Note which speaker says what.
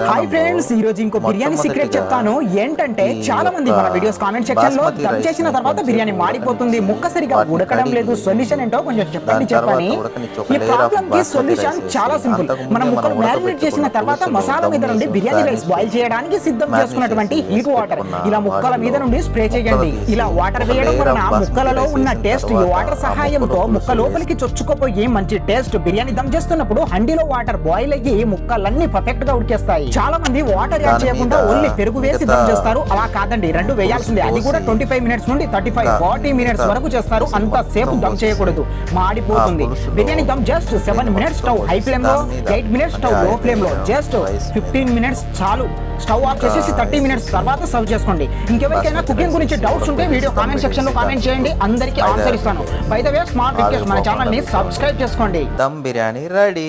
Speaker 1: Hi friends, ఈ రోజు ఇంకో బిర్యానీ సీక్రెట్ చెప్తాను. ఏంటంటే చాలా మంది మన వీడియోస్ కామెంట్ సెక్షన్ లో దమ్ చేసిన తర్వాత బిర్యానీ మాడిపోతుంది, ముక్క సరిగా ఉడకడం లేదు, సొల్యూషన్ ఏంటో కొంచెం చెప్పండి. ఈ ప్రాబ్లం కి సొల్యూషన్ చాలా సింపుల్. మనం ముక్కలు మ్యారినేట్ చేసిన తర్వాత మసాలా మీద నుండి బిర్యానీ రైస్ బాయిల్ చేయడానికి సిద్ధం చేసుకున్నటువంటి హీట్ వాటర్ ఇలా ముక్కల మీద నుండి స్ప్రే చేయండి. ఇలా వాటర్ వేయడం వలన ముక్కలలో ఉన్న టేస్ట్ ఈ వాటర్ సహాయంతో ముక్క లోపలికి చొచ్చుకుపోయి మంచి టేస్ట్. బిర్యానీ దమ్ చేస్తున్నప్పుడు హండీలో వాటర్ బాయిల్ అయ్యి ముక్కలన్నీ పర్ఫెక్ట్ గా ఉడికేస్తాయి. చాలా మంది వాటర్ యాడ్ చేయకుండా ఓన్లీ పెరుగు వేసి దమ్ చేస్తారు. అలా కాదండి, రెండు వేయాల్సిందే. అది కూడా 25 మినిట్స్ నుండి 35-40 మినిట్స్ వరకు చేస్తారు. అంత సేపు దమ్ చేయకూడదు, మాడిపోతుంది. Biryani them just 7 minutes stove high flame లో, 8 మినిట్స్ స్టవ్ లో ఫ్లేమ్ లో, జస్ట్ 15 మినిట్స్ చాలు. స్టవ్ ఆఫ్ చేసేసి 30 మినిట్స్ తర్వాత సర్వ్ చేసుకోండి. ఇంకెవరికైనా కుకింగ్ గురించి డౌట్స్ ఉంటే వీడియో కామెంట్ సెక్షన్ లో కామెంట్ చేయండి, అందరికీ ఆన్సర్ ఇస్తాను. By the way smart request, మన ఛానల్ ని సబ్స్క్రైబ్ చేసుకోండి.
Speaker 2: దమ్ బిర్యానీ రెడీ.